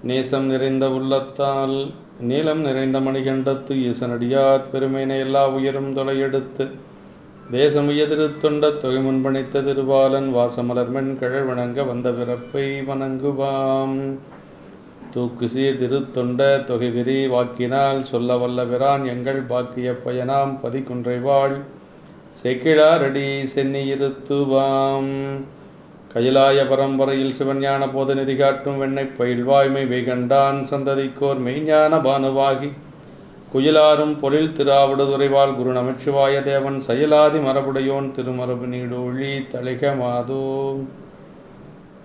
நேசம் நிறைந்த உள்ளத்தால் நீளம் நிறைந்த மணிகண்டத்து ஈசனடியார் பெருமையினை எல்லா உயரும் தொலையெடுத்து தேசம் உயதிரு தொண்ட தொகை முன்பணித்த திருவாலன் வாசமலர்மென் கழல் வணங்க வந்த பிறப்பை வணங்குவாம். தூக்கு சீர் திருத்தொண்ட தொகை விரி வாக்கினால் சொல்ல வல்ல பிரான் எங்கள் பாக்கிய பயனாம் பதிக்குன்றைவாள் செக்கிழாரடி சென்னி இருத்துவாம். கயிலாய பரம்பரையில் சிவஞான போத நெறி காட்டும் வெண்ணை பயில்வாய்மை வெய்கண்டான் சந்ததிக்கோர் மெய்ஞான பானுவாகி குயிலாரும் பொழில் திருஆவிடுதுறைவாள் குரு நமச்சிவாய தேவன் செயலாதி மரபுடையோன் திருமரபு நீடொழி தளிக மாதோ.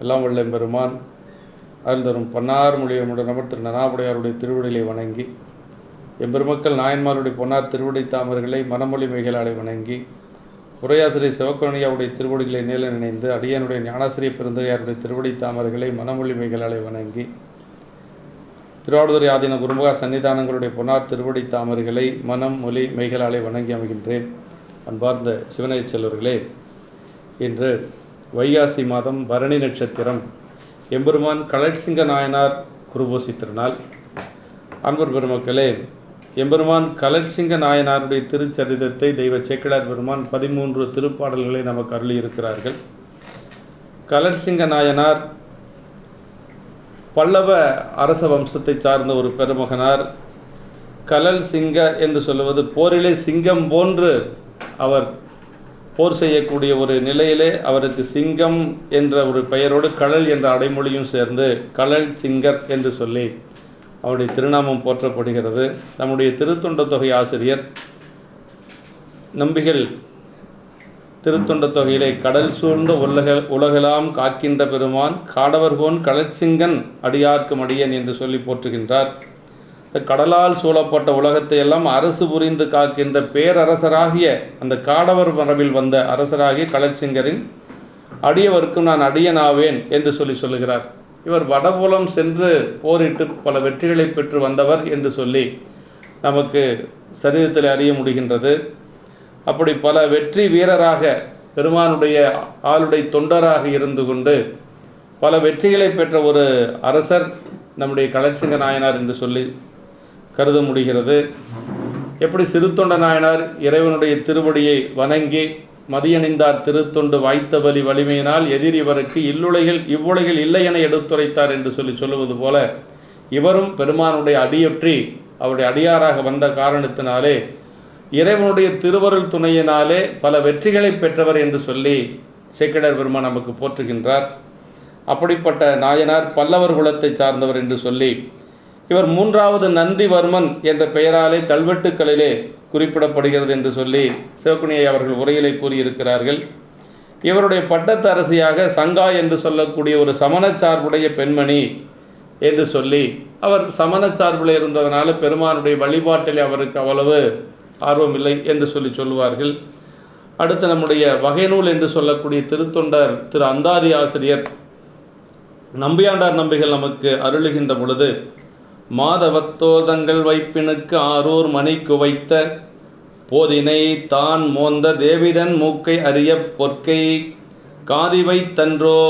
எல்லாம் வல்ல பெருமான் அருள் தரும் பன்னார் மொழியமுடன் நபர் திரு நனாவுடையாருடைய திருவிடலை வணங்கி எம்பெருமக்கள் நாயன்மாருடைய பொன்னார் திருவிடை தாமர்களை மனமொழி மிகளாலை வணங்கி உரையாசிரியர் சிவக்கணியாவுடைய திருவடிகளை நேரில் நினைந்து அடியனுடைய ஞானாசிரிய பெருந்தையாருடைய திருவடி தாமர்களை மனமொழி மிகளாலை வணங்கி திருவாவடுதுறை ஆதீன குருமுக சன்னிதானங்களுடைய பொன்னார் திருவடி தாமர்களை மனம் மொழி மெய்களாலே வணங்கி அமைகின்றேன். அன்பார்ந்த சிவனை செல்வர்களே, இன்று வைகாசி மாதம் பரணி நட்சத்திரம் எம்பெருமான் கலட்சிங்க நாயனார் குருபூசி திருநாள். அன்பர் பெருமக்களே, எம்பெருமான் கலட்சிங்க நாயனாருடைய திருச்சரிதத்தை தெய்வ சேக்கிழார் பெருமான் 13 திருப்பாடல்களை நமக்கு அருளியிருக்கிறார்கள். கலட்சிங்க நாயனார் பல்லவ அரச வம்சத்தை சார்ந்த ஒரு பெருமகனார். கலல் சிங்க என்று சொல்லுவது போரிலே சிங்கம் போன்று அவர் போர் செய்யக்கூடிய ஒரு நிலையிலே அவருக்கு சிங்கம் என்ற ஒரு பெயரோடு கழல் என்ற அடைமொழியும் சேர்ந்து கழல் சிங்கர் என்று சொல்லி அவருடைய திருநாமம் போற்றப்படுகிறது. நம்முடைய திருத்தொண்ட தொகை ஆசிரியர் நம்பிகள் திருத்தொண்ட தொகையிலே கடல் சூழ்ந்த உலகெல்லாம் காக்கின்ற பெருமான் காடவர்கோன் கலச்சிங்கன் அடியார்க்கு மடியன் என்று சொல்லி போற்றுகின்றார். கடலால் சூழப்பட்ட உலகத்தை எல்லாம் அரசு புரிந்து காக்கின்ற பேரரசராகிய அந்த காடவர் மரபில் வந்த அரசராகிய கலச்சிங்கரின் அடியவர்க்கும் நான் அடியனாவேன் என்று சொல்லுகிறார். இவர் வடபுலம் சென்று போரிட்டு பல வெற்றிகளை பெற்று வந்தவர் என்று சொல்லி நமக்கு சரிதத்தில் அறிய முடிகின்றது. அப்படி பல வெற்றி வீரராக பெருமானுடைய ஆளுடைய தொண்டராக இருந்து கொண்டு பல வெற்றிகளை பெற்ற ஒரு அரசர் நம்முடைய கலட்சிங்க நாயனார் என்று சொல்லி கருத முடிகிறது. எப்படி சிறுத்தொண்ட நாயனார் இறைவனுடைய திருவடியை வணங்கி மதியணிந்தார் திருத்தொண்டு வாய்த்த பலி வலிமையினால் எதிர் இவருக்கு இவ்வுலகில் இல்லை என எடுத்துரைத்தார் என்று சொல்லுவது போல இவரும் பெருமானுடைய அடியொற்றி அவருடைய அடியாராக வந்த காரணத்தினாலே இறைவனுடைய திருவருள் துணையினாலே பல வெற்றிகளை பெற்றவர் என்று சொல்லி சேக்கிழார் பெருமான் நமக்கு போற்றுகின்றார். அப்படிப்பட்ட நாயனார் பல்லவர் குலத்தை சார்ந்தவர் என்று சொல்லி இவர் 3வது நந்திவர்மன் என்ற பெயராலே கல்வெட்டுக்களிலே குறிப்பிடப்படுகிறது என்று சொல்லி சிவக்குணியை அவர்கள் உரையிலே கூறியிருக்கிறார்கள். இவருடைய பட்டத்து அரசியாக சங்கா என்று சொல்லக்கூடிய ஒரு சமணச்சார்புடைய பெண்மணி என்று சொல்லி அவர் சமணச்சார்பில் இருந்ததனால பெருமானுடைய வழிபாட்டிலே அவருக்கு அவ்வளவு ஆர்வம் இல்லை என்று சொல்லுவார்கள். அடுத்து நம்முடைய வகைநூல் என்று சொல்லக்கூடிய திருத்தொண்டர் திரு அந்தாதி ஆசிரியர் நம்பியாண்டார் நம்பிகள் நமக்கு அருளுகின்ற பொழுது மாதவத்தோதங்கள் வைப்பினுக்கு ஆரூர் மணிக்கு வைத்த போதினை தான் மோந்த தேவிதன் மூக்கை அறிய பொற்கை காதிவை தன்றோ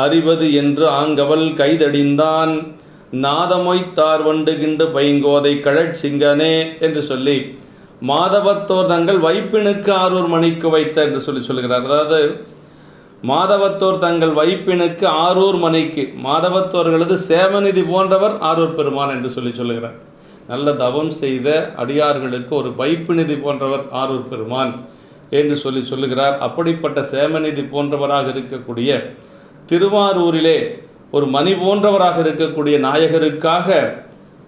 அறிவது என்று ஆங்கவல் கைதடிந்தான் நாதமொய்த்தார் வண்டுகின்ற பைங்கோதை கழற்சிங்கனே என்று சொல்லி மாதவத்தோர் தங்கள் வைப்பினுக்கு ஆரூர் மணிக்கு வைத்த என்று சொல்லுகிறார். அதாவது மாதவத்தோர் தங்கள் வைப்பினுக்கு ஆரூர் மணிக்கு, மாதவத்தோர்களது சேமநிதி போன்றவர் ஆரூர் பெருமான் என்று சொல்லுகிறார். நல்ல தவம் செய்த அடியார்களுக்கு ஒரு வைப்பு நிதி போன்றவர் ஆரூர் பெருமான் என்று சொல்லுகிறார். அப்படிப்பட்ட சேமநிதி போன்றவராக இருக்கக்கூடிய திருவாரூரிலே ஒரு மணி போன்றவராக இருக்கக்கூடிய நாயகருக்காக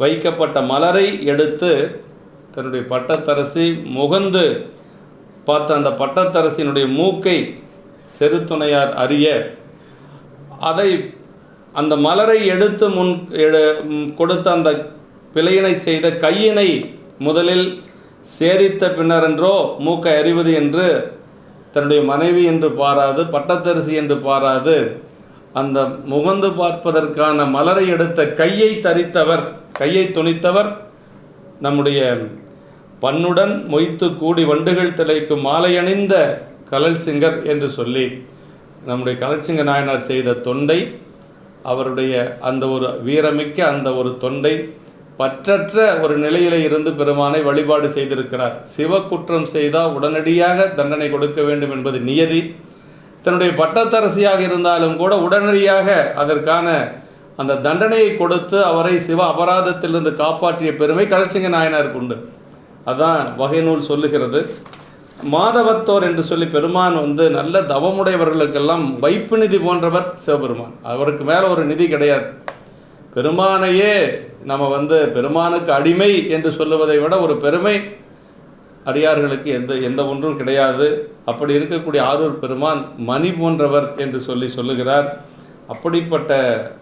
வைக்கப்பட்ட மலரை எடுத்து தன்னுடைய பட்டத்தரசி முகந்து பார்த்த அந்த பட்டத்தரசியினுடைய மூக்கை செருத்துணையார் அறிய அதை அந்த மலரை எடுத்து கொடுத்த அந்த பிழையினை செய்த கையினை முதலில் சேரித்த பின்னரென்றோ மூக்கை அறிவது என்று தன்னுடைய மனைவி என்று பாராது பட்டத்தரசி என்று பாராது அந்த முகந்து பார்ப்பதற்கான மலரை எடுத்த கையை துணித்தவர் நம்முடைய பண்ணுடன் மொய்த்து கூடி வண்டுகள் திளைக்கும் மாலையணிந்த கலல் சிங்கர் என்று சொல்லி நம்முடைய கலட்சிங்க நாயனார் செய்த தொண்டை அவருடைய அந்த ஒரு வீரமிக்க அந்த ஒரு தொண்டை பற்றற்ற ஒரு நிலையில இருந்து பெருமானை வழிபாடு செய்திருக்கிறார். சிவ குற்றம் செய்தால் உடனடியாக தண்டனை கொடுக்க வேண்டும் என்பது நியதி. தன்னுடைய பட்டத்தரசியாக இருந்தாலும் கூட உடனடியாக அதற்கான அந்த தண்டனையை கொடுத்து அவரை சிவ அபராதத்திலிருந்து காப்பாற்றிய பெருமை கலட்சிங்க நாயனாருக்கு உண்டு. அதான் வகை நூல் சொல்லுகிறது. மாதவத்தோர் என்று சொல்லி பெருமான் நல்ல தவமுடையவர்களுக்கெல்லாம் வைப்பு நிதி போன்றவர் சிவபெருமான். அவருக்கு மேலே ஒரு நிதி கிடையாது. பெருமானையே நம்ம பெருமானுக்கு அடிமை என்று சொல்லுவதை விட ஒரு பெருமை அடியார்களுக்கு எந்த ஒன்றும் கிடையாது. அப்படி இருக்கக்கூடிய ஆரூர் பெருமான் மணி போன்றவர் என்று சொல்லுகிறார். அப்படிப்பட்ட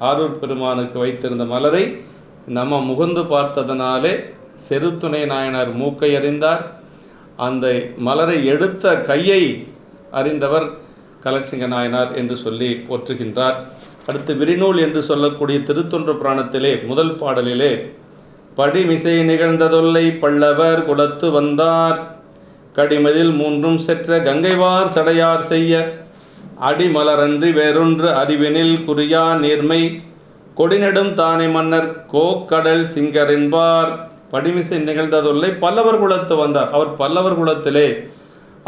ஆரூர் பெருமானுக்கு வைத்திருந்த மலரை நம்ம முகந்து பார்த்ததனாலே செருத்துணை நாயனார் மூக்கை அறிந்தார். அந்த மலரை எடுத்த கையை அறிந்தவர் கலட்சிங்க நாயனார் என்று சொல்லி போற்றுகின்றார். அடுத்து விரிநூல் என்று சொல்லக்கூடிய திருத்தொன்று புராணத்திலே முதல் பாடலிலே படிமிசை நிகழ்ந்ததொல்லை பல்லவர் குலத்து வந்தார் கடிமதில் மூன்றும் செற்ற கங்கைவார் சடையார் செய்ய அடிமலரன்றி வேறொன்று அறிவினில் குறியா நேர்மை கொடிநெடும் தானே மன்னர் கோக்கடல் சிங்கரென்பார். படிமிசை நிகழ்ந்ததொல்லை பல்லவர் குலத்து வந்தார். அவர் பல்லவர் குலத்திலே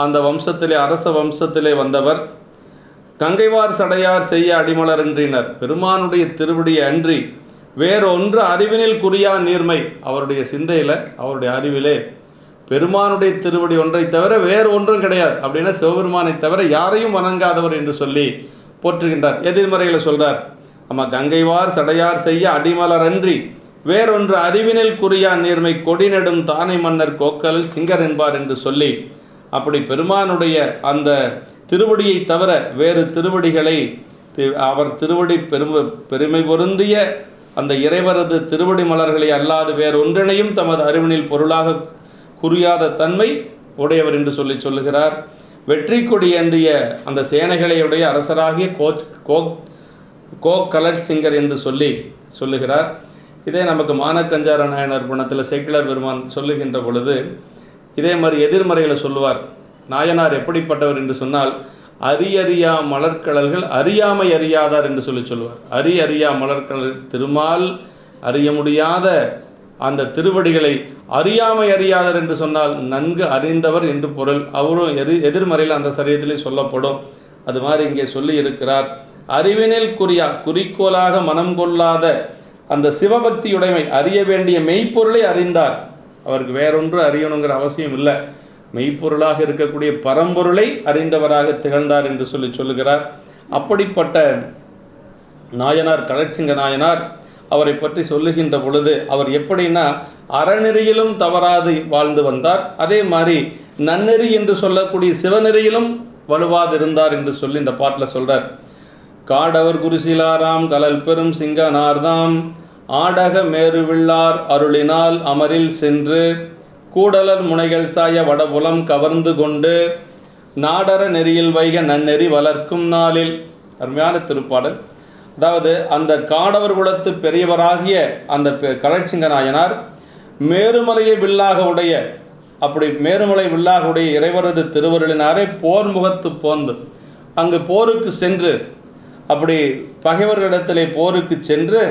அந்த வம்சத்திலே அரச வம்சத்திலே வந்தவர். கங்கைவார் சடையார் செய்ய அடிமலரன்றினர். பெருமானுடைய திருவடியை அன்றி வேறொன்று அறிவினில் குறியா நீர்மை. அவருடைய சிந்தையில் அவருடைய அறிவிலே பெருமானுடைய திருவடி ஒன்றை தவிர வேறு ஒன்றும் கிடையாது. அப்படின்னா சிவபெருமானை தவிர யாரையும் வணங்காதவர் என்று சொல்லி போற்றுகின்றார். எதிர்மறைகளை சொல்றார். ஆமாம், கங்கைவார் சடையார் செய்ய அடிமலரன்றி வேறொன்று அறிவினில் குறியா நீர்மை கொடிநெடும் தானை மன்னர் கோக்கல் சிங்கர் என்பார் என்று சொல்லி அப்படி பெருமானுடைய அந்த திருவடியை தவிர வேறு திருவடிகளை அவர் திருவடி பெருமை பொருந்திய அந்த இறைவரது திருவடி மலர்களை அல்லாது வேறு ஒன்றினையும் தமது அறிவினில் பொருளாக குறியாத தன்மை உடையவர் என்று சொல்லுகிறார். வெற்றி கொடி ஏந்திய அந்த சேனைகளையுடைய அரசராகிய கோக்கலட் சிங்கர் என்று சொல்லுகிறார். இதே நமக்கு மானக்கஞ்சார நாயனார் குணத்தில் சேக்கிழார் பெருமான் சொல்லுகின்ற பொழுது இதே மாதிரி எதிர்மறைகளை சொல்லுவார். நாயனார் எப்படிப்பட்டவர் என்று சொன்னால் அரியறியா மலர்கடல்கள் அறியாமை அறியாதார் என்று சொல்லுவார். அறியா மலர்கடல் திருமால் அறிய முடியாத அந்த திருவடிகளை அறியாமை அறியாதர் என்று சொன்னால் நன்கு அறிந்தவர் என்று பொருள். அவரும் எதிர்மறையில் அந்த சரியத்திலே சொல்லப்படும். அது மாதிரி இங்கே சொல்லி இருக்கிறார். அறிவினில் குறிக்கோளாக மனம் கொள்ளாத அந்த சிவபக்தியுடைமை அறிய வேண்டிய மெய்ப்பொருளை அறிந்தார். அவருக்கு வேறொன்று அறியணுங்கிற அவசியம் இல்லை. மெய்ப்பொருளாக இருக்கக்கூடிய பரம்பொருளை அறிந்தவராக திகழ்ந்தார் என்று சொல்லுகிறார். அப்படிப்பட்ட நாயனார் கலட்சிங்க நாயனார் அவரை பற்றி சொல்லுகின்ற பொழுது அவர் எப்படின்னா அறநெறியிலும் தவறாது வாழ்ந்து வந்தார். அதே மாதிரி நன்னெறி என்று சொல்லக்கூடிய சிவநெறியிலும் வலுவாதிருந்தார் என்று சொல்லி இந்த பாட்டில் சொல்றார். காடவர் குருசிலாராம் கலல் பெரும் சிங்கனார்தாம் ஆடக மேருவில்லார் அருளினால் அமரில் சென்று கூடலர் முனைகள் சாய வடபுலம் கவர்ந்து கொண்டு நாடர நெறியில் வைக நன்னெறி வளர்க்கும் நாளில். அருமையான திருப்பாடல். அதாவது அந்த காடவர் குலத்து பெரியவராகிய அந்த கலட்சிங்க நாயனார் மேருமலையை வில்லாக உடைய மேருமலை வில்லாக உடைய இறைவரது திருவருளினாரே போர் முகத்து போந்து அங்கு போருக்கு சென்று அப்படி பகைவர்களிடத்திலே போருக்கு சென்று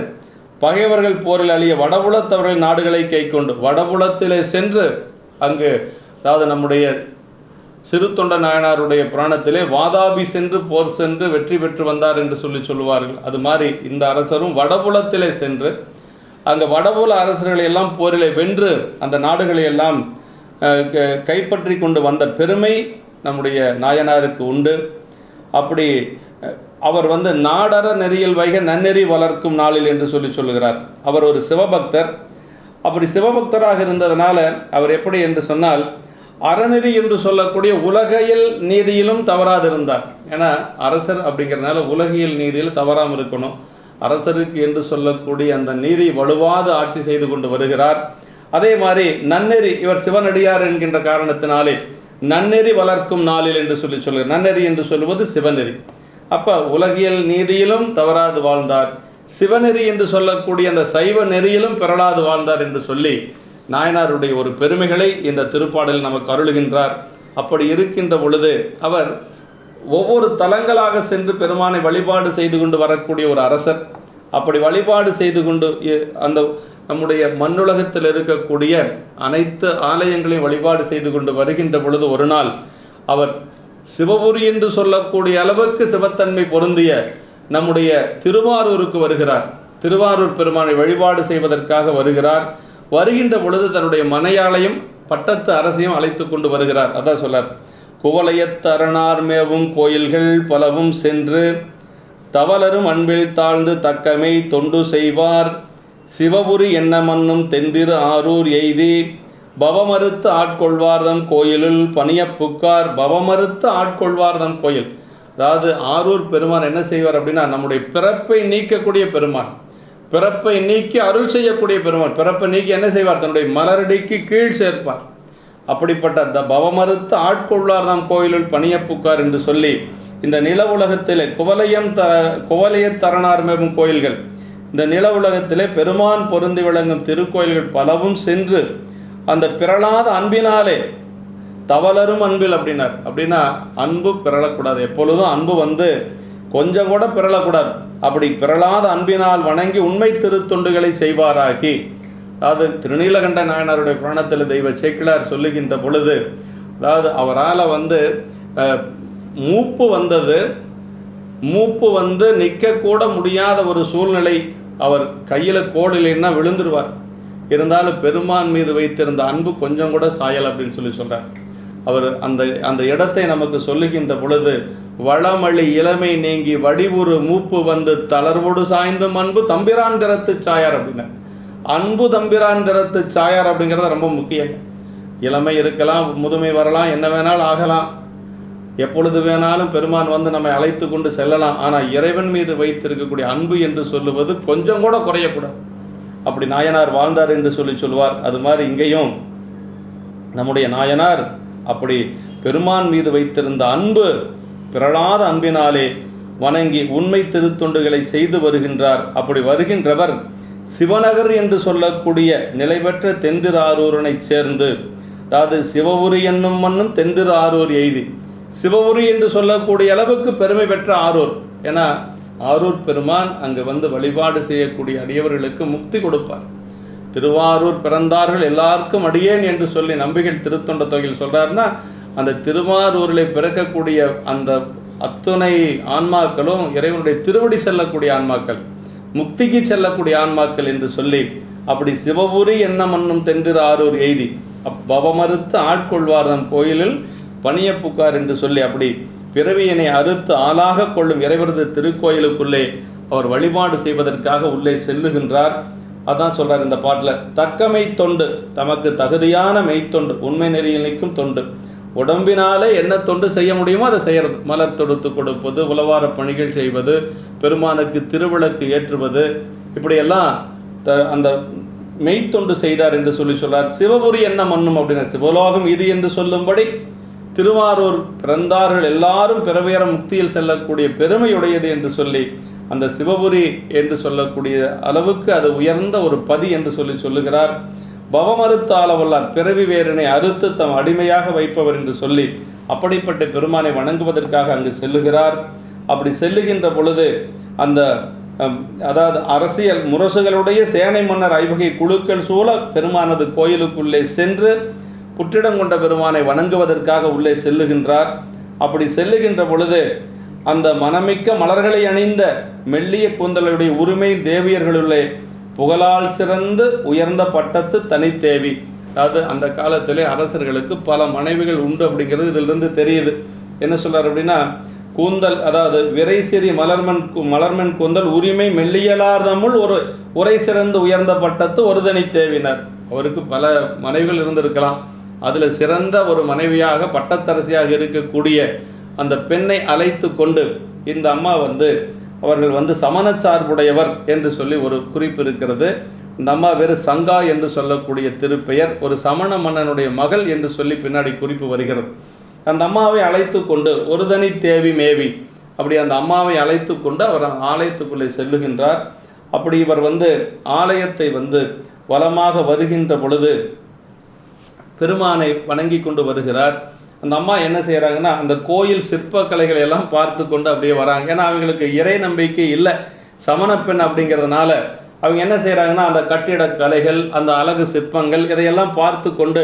பகைவர்கள் போரில் அழிய வடபுலத்தவர்கள் நாடுகளை கை கொண்டு வடபுலத்திலே சென்று அங்கு அதாவது நம்முடைய சிறு தொண்ட நாயனாருடைய புராணத்திலே வாதாபி சென்று போர் சென்று வெற்றி பெற்று வந்தார் என்று சொல்லுவார்கள். அது மாதிரி இந்த அரசரும் வடபுலத்திலே சென்று அங்கே வடபுல அரசர்களை எல்லாம் போரிலே வென்று அந்த நாடுகளை எல்லாம் கைப்பற்றி கொண்டு வந்த பெருமை நம்முடைய நாயனாருக்கு உண்டு. அப்படி அவர் நாடர நெறியில் வைக நன்னெறி வளர்க்கும் நாளில் என்று சொல்லுகிறார். அவர் ஒரு சிவபக்தர். அப்படி சிவபக்தராக இருந்ததுனால அவர் எப்படி என்று சொன்னால் அறநெறி என்று சொல்லக்கூடிய உலகியல் நீதியிலும் தவறாது இருந்தார். ஏன்னா அரசர் அப்படிங்கிறதுனால உலகியல் நீதியில் தவறாமல் இருக்கணும். அரசருக்கு என்று சொல்லக்கூடிய அந்த நீதி வலுவாது ஆட்சி செய்து கொண்டு வருகிறார். அதே மாதிரி நன்னெறி இவர் சிவனடியார் என்கின்ற காரணத்தினாலே நன்னெறி வளர்க்கும் நாளில் என்று சொல்லுகிறார். நன்னெறி என்று சொல்லுவது சிவநெறி. அப்போ உலகியல் நீதியிலும் தவறாது வாழ்ந்தார். சிவநெறி என்று சொல்லக்கூடிய அந்த சைவ நெறியிலும் பிறளாது வாழ்ந்தார் என்று சொல்லி நாயனாருடைய ஒரு பெருமைகளை இந்த திருப்பாடலில் நமக்கு அருளுகின்றார். அப்படி இருக்கின்ற பொழுது அவர் ஒவ்வொரு தலங்களாக சென்று பெருமானை வழிபாடு செய்து கொண்டு வரக்கூடிய ஒரு அரசர். அப்படி வழிபாடு செய்து கொண்டு அந்த நம்முடைய மண்ணுலகத்தில் இருக்கக்கூடிய அனைத்து ஆலயங்களையும் வழிபாடு செய்து கொண்டு வருகின்ற பொழுது ஒரு நாள் அவர் சிவபுரி என்று சொல்லக்கூடிய அளவுக்கு சிவத்தன்மை பொருந்திய நம்முடைய திருவாரூருக்கு வருகிறார். திருவாரூர் பெருமானை வழிபாடு செய்வதற்காக வருகிறார். வருகின்ற பொழுது தன்னுடைய மனையாளையும் பட்டத்து அரசையும் அழைத்து கொண்டு வருகிறார். அதான் சொல்லார், குவளையத் அரணார் மேவும் கோயில்கள் பலவும் சென்று தவலரும் அன்பில் தாழ்ந்து தக்கமை தொண்டு செய்வார் சிவபுரி என்ன மன்னும் தென்திரு ஆரூர் எய்தி பவமறுத்து ஆட்கொள்வார்தம் கோயிலுள் பணிய புக்கார். பவமறுத்து ஆட்கொள்வார்தம் கோயில், அதாவது ஆரூர் பெருமான் என்ன செய்வார் அப்படின்னா, நம்முடைய பிறப்பை நீக்கக்கூடிய பெருமான், பிறப்பை நீக்கி அருள் செய்யக்கூடிய பெருமான். பிறப்பை நீக்கி என்ன செய்வார், தன்னுடைய மலரடிக்கு கீழ் சேர்ப்பார். அப்படிப்பட்ட அந்த பவமறுத்து ஆட்கொள்வார்தாம் கோயிலுள் பணிய புக்கார் என்று சொல்லி இந்த நில உலகத்திலே குவலையத் தரணார் மேவும் கோயில்கள், இந்த நில உலகத்திலே பெருமான் பொருந்தி விளங்கும் திருக்கோயில்கள் பலவும் சென்று அந்த பிறளாத அன்பினாலே தவலரும் அன்பில் அப்படின்னார். அப்படின்னா அன்பு பிறளக்கூடாது, எப்பொழுதும் அன்பு கொஞ்சம் கூட பிறளக்கூடாது. அப்படி பிறளாத அன்பினால் வணங்கி உண்மை திருத்தொண்டுகளை செய்வாராகி. அதாவது திருநீலகண்ட நாயனாருடைய புராணத்தில் தெய்வ சேக்கிழார் சொல்லுகின்ற பொழுது, அதாவது அவரால் மூப்பு நிற்கக்கூட முடியாத ஒரு சூழ்நிலை, அவர் கையில் கோடு இல்லைன்னா விழுந்துருவார். இருந்தாலும் பெருமான் மீது வைத்திருந்த அன்பு கொஞ்சம் கூட சாயல் அப்படின்னு சொல்கிறார். அவர் அந்த இடத்தை நமக்கு சொல்லுகின்ற பொழுது, வளமளி இளமை நீங்கி வடிவுறு மூப்பு தளர்வோடு சாய்ந்தும் அன்பு தம்பிரான் திறத்து சாயார் அப்படின்னா, அன்பு தம்பிரான் திறத்து சாயார் அப்படிங்கிறது ரொம்ப முக்கியம். இளமை இருக்கலாம், முதுமை வரலாம், என்ன வேணாலும் ஆகலாம், எப்பொழுது வேணாலும் பெருமான் நம்மை அழைத்து கொண்டு செல்லலாம். ஆனால் இறைவன் மீது வைத்திருக்கக்கூடிய அன்பு என்று சொல்லுவது கொஞ்சம் கூட குறையக்கூடாது. அப்படி நாயனார் வாழ்ந்தார் என்று சொல்லுவார். அது மாதிரி இங்கேயும் நம்முடைய நாயனார் அப்படி பெருமான் மீது வைத்திருந்த அன்பு பிறளாத அன்பினாலே வணங்கி உண்மை திருத்தொண்டுகளை செய்து வருகின்றார். அப்படி வருகின்றவர் சிவநகர் என்று சொல்லக்கூடிய நிலைபெற்ற தென்திரு ஆரூரனை சேர்ந்து, அதாவது சிவபுரி என்னும் மண்ணும் தென்திரு ஆரூர் எய்தி, சிவபுரி என்று சொல்லக்கூடிய அளவுக்கு பெருமை பெற்ற ஆரூர். ஏன்னா ஆரூர் பெருமான் அங்கு வழிபாடு செய்யக்கூடிய அடியவர்களுக்கு முக்தி கொடுப்பார். திருவாரூர் பிறந்தார்கள் எல்லாருக்கும் அடியேன் என்று சொல்லி நம்பிகள் திருத்தொண்ட தொகையில் சொல்கிறாருன்னா, அந்த திருவாரூரில் பிறக்கக்கூடிய அந்த அத்துணை ஆன்மாக்களும் இறைவனுடைய திருவடி செல்லக்கூடிய ஆன்மாக்கள், முக்திக்கு செல்லக்கூடிய ஆன்மாக்கள் என்று சொல்லி, அப்படி சிவபுரி என்ன மன்னும் தென்திரு ஆரூர் எய்தி பவமறுத்து ஆட்கொள்வார்தம் கோயிலில் பணிய புக்கார் என்று சொல்லி, அப்படி பிறவியினை அறுத்து ஆளாக கொள்ளும் இறைவரது திருக்கோயிலுக்குள்ளே அவர் வழிபாடு செய்வதற்காக உள்ளே செல்லுகின்றார். அதான் சொல்கிறார் இந்த பாட்டில், தக்கமை தொண்டு தமக்கு தகுதியான மெய்த்தொண்டு, உண்மை நெறியில் நிற்கும் தொண்டு, உடம்பினாலே என்ன தொண்டு செய்ய முடியுமோ அதை செய்கிறது. மலர் தொடுத்து கொடுப்பது, உளவார பணிகள் செய்வது, பெருமானுக்கு திருவிளக்கு ஏற்றுவது, இப்படியெல்லாம் அந்த மெய்த்தொண்டு செய்தார் என்று சொல்கிறார். சிவபுரி என்ன மன்னும் அப்படின்னா, சிவலோகம் இது என்று சொல்லும்படி திருவாரூர் பிறந்தார்கள் எல்லாரும் பிறவேற முக்தியில் செல்லக்கூடிய பெருமையுடையது என்று சொல்லி, அந்த சிவபுரி என்று சொல்லக்கூடிய அளவுக்கு அது உயர்ந்த ஒரு பதி என்று சொல்லுகிறார். பவமறுத்து ஆளவல்லார், பிறவி வேறினை அறுத்து தம் அடிமையாக வைப்பவர் என்று சொல்லி, அப்படிப்பட்ட பெருமானை வணங்குவதற்காக அங்கு செல்லுகிறார். அப்படி செல்லுகின்ற பொழுது அதாவது அரசியல் முரசுகளுடைய சேனை மன்னர் ஐவகை குழுக்கள் சூழ பெருமானது கோயிலுக்குள்ளே சென்று புற்றிடம் கொண்ட பெருமானை வணங்குவதற்காக உள்ளே செல்லுகின்றார். அப்படி செல்லுகின்ற பொழுது அந்த மனமிக்க மலர்களை அணிந்த மெல்லிய கூந்தலுடைய உரிமை தேவியர்களுள்ளே புகழால் சிறந்து உயர்ந்த பட்டத்து தனித்தேவி. அதாவது அந்த காலத்திலே அரசர்களுக்கு பல மனைவிகள் உண்டு அப்படிங்கிறது இதிலிருந்து தெரியுது. என்ன சொல்றார் அப்படின்னா, கூந்தல் அதாவது விரை சிறி மலர்மன் கூந்தல் உரிமை மெல்லியலார் தம்முள் ஒரு உரை சிறந்து உயர்ந்த பட்டத்து ஒரு தனித்தேவினர். அவருக்கு பல மனைவிகள் இருந்திருக்கலாம், அதில் சிறந்த ஒரு மனைவியாக பட்டத்தரசியாக இருக்கக்கூடிய அந்த பெண்ணை அழைத்து கொண்டு இந்த அம்மா அவர்கள் சமணச்சார்புடையவர் என்று சொல்லி ஒரு குறிப்பு இருக்கிறது. இந்த அம்மா வேறு சங்கா என்று சொல்லக்கூடிய திருப்பெயர், ஒரு சமண மன்னனுடைய மகள் என்று சொல்லி பின்னாடி குறிப்பு வருகிறது. அந்த அம்மாவை அழைத்து கொண்டு ஒரு தனி தேவி மேவி, அப்படி அந்த அம்மாவை அழைத்து கொண்டு அவர் ஆலயத்துக்குள்ளே செல்லுகின்றார். அப்படி இவர் ஆலயத்தை வலமாக வருகின்ற பொழுது பெருமானை வணங்கி கொண்டு வருகிறார். அந்த அம்மா என்ன செய்கிறாங்கன்னா, அந்த கோயில் சிற்பக்கலைகளை எல்லாம் பார்த்து கொண்டு அப்படியே வராங்க. ஏன்னா அவங்களுக்கு இறை நம்பிக்கை இல்லை, சமண பெண் அப்படிங்கிறதுனால அவங்க என்ன செய்கிறாங்கன்னா அந்த கட்டிடக்கலைகள், அந்த அழகு சிற்பங்கள் இதையெல்லாம் பார்த்து கொண்டு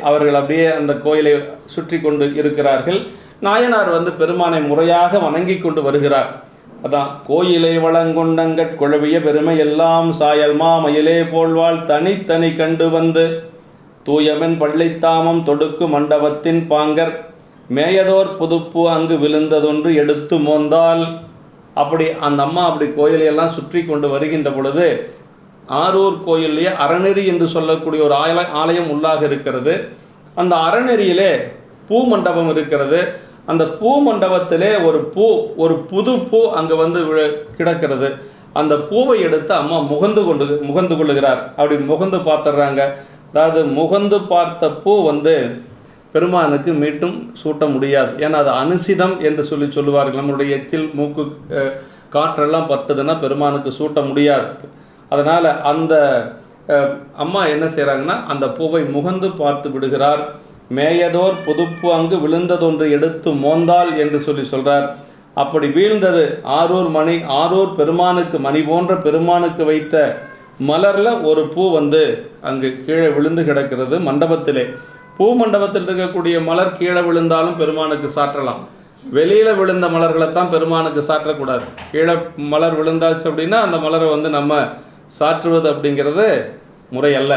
அவர்கள் அந்த கோயிலை சுற்றி கொண்டு இருக்கிறார்கள். நாயனார் பெருமானை முறையாக வணங்கி கொண்டு வருகிறார். அதான் கோயிலை வளங்கொண்டங்கட் குழவிய பெருமை எல்லாம் சாயல்மா மயிலே போல்வாள் தனித்தனி கண்டு வந்து தூயமென் பள்ளித்தாமம் தொடுக்கு மண்டபத்தின் பாங்கர் மேயதோர் புதுப்பு அங்கு விழுந்ததொன்று எடுத்து மோந்தால். அந்த அம்மா கோயிலையெல்லாம் சுற்றி கொண்டு வருகின்ற பொழுது ஆரூர் கோயிலே அறநெறி என்று சொல்லக்கூடிய ஒரு ஆலயம் உள்ளாக இருக்கிறது. அந்த அறநெறியிலே பூ மண்டபம் இருக்கிறது. அந்த பூ மண்டபத்திலே ஒரு புது பூ அங்கே கிடக்கிறது. அந்த பூவை எடுத்து அம்மா முகந்து கொள்ளுகிறார். முகந்து பார்த்துடுறாங்க. அதாவது முகந்து பார்த்த பூ பெருமானுக்கு மீண்டும் சூட்ட முடியாது. ஏன்னா அது அனுசிதம் என்று சொல்லுவார்கள். நம்மளுடைய எச்சில், மூக்கு, காற்றெல்லாம் பட்டுதுன்னா பெருமானுக்கு சூட்ட முடியாது. அதனால் அந்த அம்மா என்ன செய்கிறாங்கன்னா அந்த பூவை முகந்து பார்த்து விடுகிறார். மேயதோர் புதுப்பு அங்கு விழுந்ததொன்று எடுத்து மோந்தால் என்று சொல்கிறார். அப்படி வீழ்ந்தது ஆரூர் பெருமானுக்கு மணி போன்ற பெருமானுக்கு வைத்த மலரில் ஒரு பூ அங்கு கீழே விழுந்து கிடக்கிறது மண்டபத்திலே. பூ மண்டபத்தில் இருக்கக்கூடிய மலர் கீழே விழுந்தாலும் பெருமானுக்கு சாற்றலாம். வெளியில் விழுந்த மலர்களைத்தான் பெருமானுக்கு சாற்றக்கூடாது. கீழே மலர் விழுந்தாச்சு அப்படின்னா அந்த மலரை நம்ம சாற்றுவது அப்படிங்கிறது முறை அல்ல.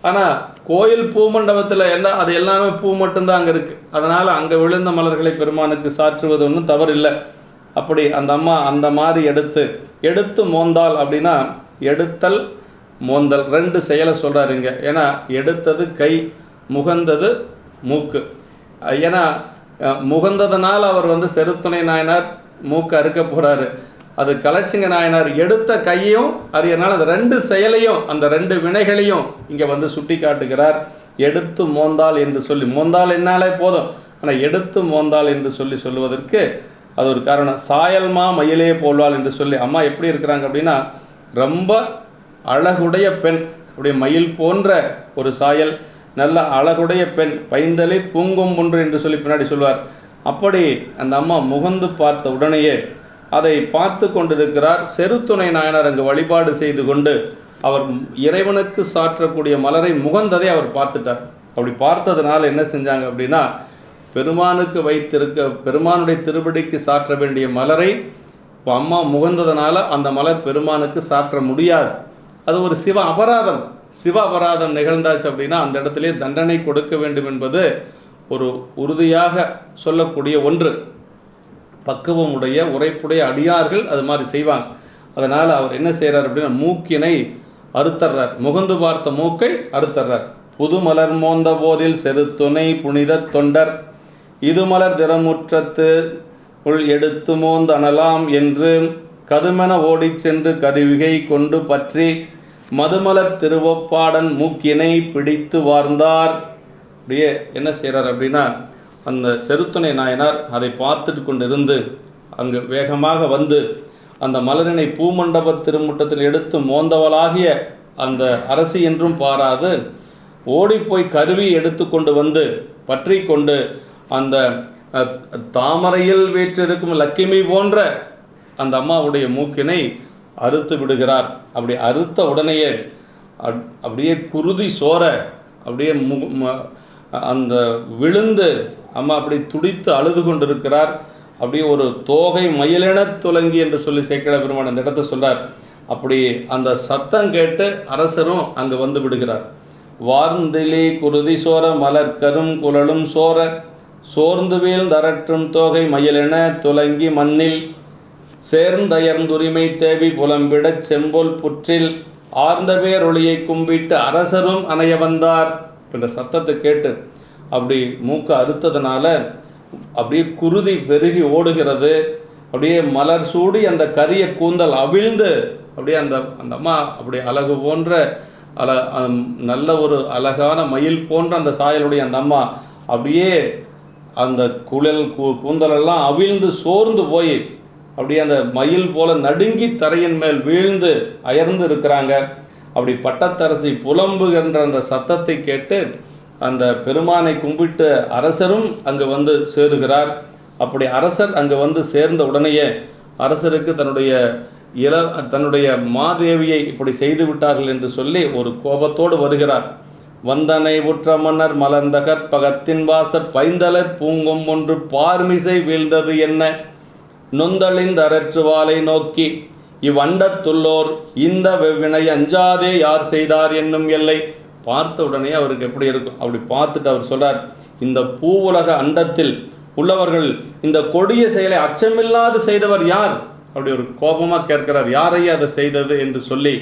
ஆனால் கோயில் பூமண்டபத்தில் அது எல்லாமே பூ மட்டும்தான் அங்கே இருக்குது. அதனால் அங்கே விழுந்த மலர்களை பெருமானுக்கு சாற்றுவது ஒன்றும் தவறு இல்லை. அந்த அம்மா அந்த மாதிரி எடுத்து மோந்தால் அப்படின்னா எடுத்தல் மோந்தல் 2 செயலை சொல்கிறாருங்க. ஏன்னா எடுத்தது கை, முகந்தது மூக்கு. ஏன்னா முகந்ததுனால் அவர் செருத்துணை நாயனார் மூக்கு அறுக்க போகிறாரு. அது கலட்சிங்க நாயனார் எடுத்த கையையும் அறியறனால அந்த 2 செயலையும் அந்த 2 வினைகளையும் இங்கே சுட்டி காட்டுகிறார். எடுத்து மோந்தால் என்று மோந்தால் என்னாலே போதும், ஆனால் எடுத்து மோந்தால் என்று சொல்லுவதற்கு அது ஒரு காரணம். சாயல்மா மயிலே போல்வாள் என்று அம்மா எப்படி இருக்கிறாங்க அப்படின்னா ரொம்ப அழகுடைய பெண். மயில் போன்ற ஒரு சாயல், நல்ல அழகுடைய பெண், பைந்தலை பூங்கும் ஒன்று என்று பின்னாடி சொல்வார். அந்த அம்மா முகந்து பார்த்த உடனேயே அதை பார்த்து கொண்டிருக்கிறார். செருத்துணை நாயனார் அங்கு வழிபாடு செய்து கொண்டு அவர் இறைவனுக்கு சாற்றக்கூடிய மலரை முகந்ததை அவர் பார்த்துட்டார். பார்த்ததுனால என்ன செஞ்சாங்க அப்படின்னா பெருமானுக்கு பெருமானுடைய திருப்படிக்கு சாற்ற வேண்டிய மலரை அம்மா முகந்ததுனால அந்த மலர் பெருமானுக்கு சாற்ற முடியாது. அது ஒரு சிவ அபராதம் நிகழ்ந்தாச்சு அப்படின்னா அந்த இடத்திலே தண்டனை கொடுக்க வேண்டும் என்பது ஒரு உறுதியாக சொல்லக்கூடிய ஒன்று. பக்குவமுடைய உரைப்புடைய அடியார்கள் அது மாதிரி செய்வாங்க. அதனால் அவர் என்ன செய்கிறார் அப்படின்னா மூக்கினை அறுத்தர்றார். முகந்து பார்த்த மூக்கை அறுத்தர்றார். புது மலர் மோந்த போதில் செருத்துணை புனித தொண்டர் இது மலர் திறமுற்றத்து உள் எடுத்து மோந்தனலாம் என்று கதுமென ஓடிச் சென்று கருவிகை கொண்டு பற்றி மதுமலர் திருவொப்பாடன் மூக்கினை பிடித்து வார்ந்தார். என்ன செய்கிறார் அப்படின்னா அந்த செருத்துணை நாயனார் அதை பார்த்துட்டு கொண்டிருந்து அங்கு வேகமாக அந்த மலரினை பூமண்டப திருமுட்டத்தில் எடுத்து மோந்தவளாகிய அந்த அரசி என்றும் பாராது ஓடிப்போய் கருவி எடுத்து கொண்டு பற்றி கொண்டு அந்த தாமரையில் வீற்றிருக்கும் லக்கிமி போன்ற அந்த அம்மாவுடைய மூக்கினை அறுத்து விடுகிறார். அறுத்த உடனேயே குருதி சோர அந்த விழுந்து அம்மா துடித்து அழுது கொண்டிருக்கிறார். ஒரு தோகை மயிலென துலங்கி என்று சேக்கிழ பெருமான் அந்த இடத்த சொல்றார். அந்த சத்தம் கேட்டு அரசரும் அங்கு விடுகிறார். வார்ந்திலி குருதி சோர மலர் கரும் குழலும் சோர சோர்ந்து வீழ்ந்தரற்றும் தோகை மயிலென துலங்கி மண்ணில் சேர்ந்தயர்ந்துரிமை தேவி புலம்பிடச் செம்பொல் புற்றில் ஆர்ந்த பேர் ஒளியை கும்பிட்டு அரசரும் அணைய வந்தார். இந்த சத்தத்தை கேட்டு மூக்க அறுத்ததுனால குருதி பெருகி ஓடுகிறது. மலர் சூடி அந்த கரிய கூந்தல் அவிழ்ந்து அந்த அம்மா அழகு போன்ற நல்ல ஒரு அழகான மயில் போன்ற அந்த சாயலுடைய அந்த அம்மா அந்த கூந்தலெல்லாம் அவிழ்ந்து சோர்ந்து போய் அந்த மயில் போல நடுங்கி தரையின் மேல் வீழ்ந்து அயர்ந்து இருக்கிறாங்க. பட்டத்தரசி புலம்புகின்ற அந்த சத்தத்தை கேட்டு அந்த பெருமானை கும்பிட்டு அரசரும் அங்கு சேருகிறார். அரசர் அங்கு சேர்ந்த உடனேயே அரசருக்கு தன்னுடைய தன்னுடைய மாதேவியை இப்படி செய்து விட்டார்கள் என்று சொல்லி ஒரு கோபத்தோடு வருகிறார். வந்தனை உற்ற மன்னர் மலர்ந்த கற்பகத்தின் வாச பைந்தலர் பூங்கும் ஒன்று பார்மிசை வீழ்ந்தது என்ன நொந்தளிந்த அரற்றுவாலை நோக்கி இவ்வண்டத்துள்ளோர் இந்த வெவ்வினை அஞ்சாதே யார் செய்தார் என்னும் எல்லை. பார்த்த உடனே அவருக்கு எப்படி இருக்கும்? அப்படி பார்த்துட்டு அவர் சொல்றார், இந்த பூவுலக அண்டத்தில் உள்ளவர்கள் இந்த கொடிய செயலை அச்சமில்லாது செய்தவர் யார்? அப்படி ஒரு கோபமாக கேட்கிறார். யாரையே அதை செய்தது என்று சொல்லி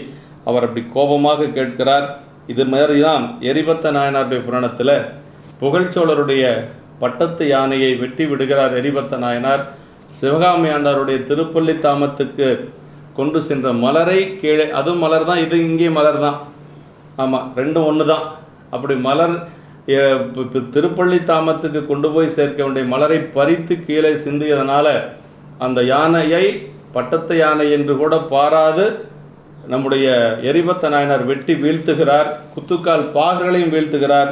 அவர் அப்படி கோபமாக கேட்கிறார். இது மாதிரி தான் எரிபத்த நாயனாருடைய புராணத்தில் புகழ்ச்சோழருடைய பட்டத்து யானையை வெட்டி விடுகிறார் எரிபத்த நாயனார். சிவகாமி ஆண்டாருடைய திருப்பள்ளி தாமத்துக்கு கொண்டு சென்ற மலரை கீழே, அதுவும் மலர் தான், இது இங்கே மலர் தான், ஆமாம் ரெண்டும் ஒன்று தான். அப்படி மலர் திருப்பள்ளி தாமத்துக்கு கொண்டு போய் சேர்க்க வேண்டிய மலரை பறித்து கீழே சிந்தியதனால அந்த யானையை பட்டத்து யானை என்று கூட பாராது நம்முடைய எரிபத்த நாயனார் வெட்டி வீழ்த்துகிறார். குத்துக்கால் பாகர்களையும் வீழ்த்துகிறார்.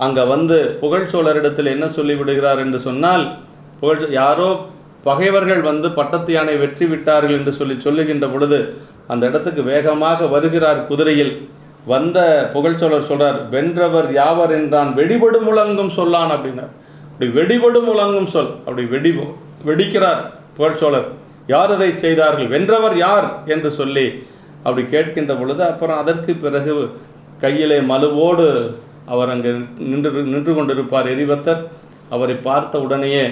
அங்கே வந்து புகழ்ச்சோழரிடத்தில் என்ன சொல்லிவிடுகிறார் என்று சொன்னால், யாரோ பகைவர்கள் வந்து பட்டத்து யானை வெற்றி விட்டார்கள் என்று சொல்லுகின்ற பொழுது அந்த இடத்துக்கு வேகமாக வருகிறார் குதிரையில். வந்த புகழ்ச்சோழர் சொல்றார், வென்றவர் யாவர் என்றான் வெடிபடு முழங்கும் சொல்லான் அப்படின்னார். அப்படி வெடிபடு முழங்கும் சொல், அப்படி வெடிக்கிறார் புகழ்ச்சோழர். யார் அதை செய்தார்கள், வென்றவர் யார் என்று சொல்லி அப்படி கேட்கின்ற பொழுது அப்புறம் அதற்கு பிறகு கையிலே மலுவோடு அவர் அங்கே நின்று கொண்டிருப்பார் எரிபத்தர். அவரை பார்த்த உடனேயே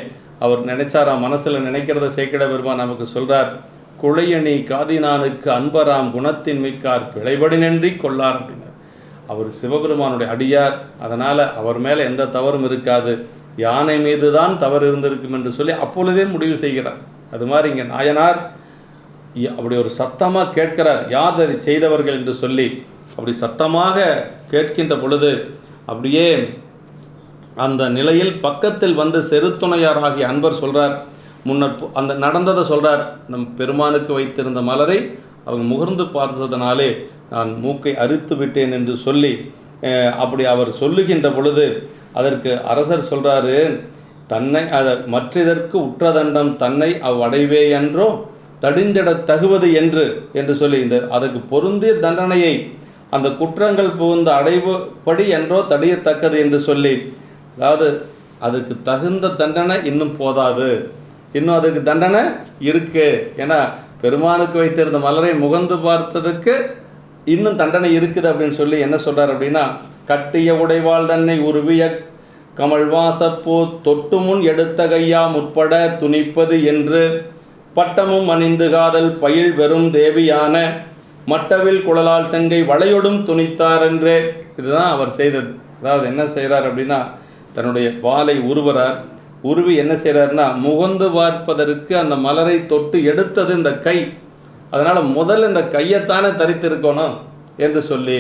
அவர் நினைச்சாராம், மனசில் நினைக்கிறத சேக்கிட பெருமான் நமக்கு சொல்கிறார், குழையணி காதினானுக்கு அன்பராம் குணத்தின் மிக்கார் பிழைபடி நன்றி கொள்ளார் அப்படின்னார். அவர் சிவபெருமானுடைய அடியார், அதனால் அவர் மேலே எந்த தவறும் இருக்காது, யானை மீது தான் தவறு இருந்திருக்கும் என்று சொல்லி அப்பொழுதே முடிவு செய்கிறார். அது மாதிரி இங்கே நாயனார் அப்படி ஒரு சத்தமாக கேட்கிறார், யார் அதை செய்தவர்கள் என்று சொல்லி. அப்படி சத்தமாக கேட்கின்ற பொழுது அப்படியே அந்த நிலையில் பக்கத்தில் வந்து செருத்துணையாராகிய அன்பர் சொல்கிறார், முன்னர் அந்த நடந்ததை சொல்கிறார், நம் பெருமானுக்கு வைத்திருந்த மலரை அவங்க முகர்ந்து பார்த்ததனாலே நான் மூக்கை அறுத்து விட்டேன் என்று சொல்லி அப்படி அவர் சொல்லுகின்ற பொழுது அதற்கு அரசர் சொல்கிறாரு, தன்னை மற்றதற்கு உற்றதண்டம் தன்னை அவ்வடைவே என்றோ தடிந்திட தகுவது என்று சொல்லி அதற்கு பொருந்திய தண்டனையை அந்த குற்றங்கள் புகுந்த அடைவுப்படி என்றோ தடியத்தக்கது என்று சொல்லி, அதாவது அதுக்கு தகுந்த தண்டனை இன்னும் போதாது, இன்னும் அதுக்கு தண்டனை இருக்கு. ஏன்னா பெருமானுக்கு வைத்திருந்த மலரை முகந்து பார்த்ததுக்கு இன்னும் தண்டனை இருக்குது அப்படின்னு சொல்லி என்ன சொல்கிறார் அப்படின்னா, கட்டிய உடைவாள் தன்னை உருவிய கமல்வாசப்பூ தொட்டு முன் எடுத்த கையா முற்பட துணிப்பது என்று பட்டமும் அணிந்து காதல் பயில் வெறும் தேவியான மட்டவில் குழலால் செங்கை வளையொடும் துணித்தார் என்றே. இதுதான் அவர் செய்தது. அதாவது என்ன செய்கிறார் அப்படின்னா, தன்னுடைய வாளை உருவி என்ன செய்கிறார்னா, முகந்து பார்ப்பதற்கு அந்த மலரை தொட்டு எடுத்தது இந்த கை, அதனால் முதல்ல இந்த கையைத்தானே தரித்திருக்கணும் என்று சொல்லி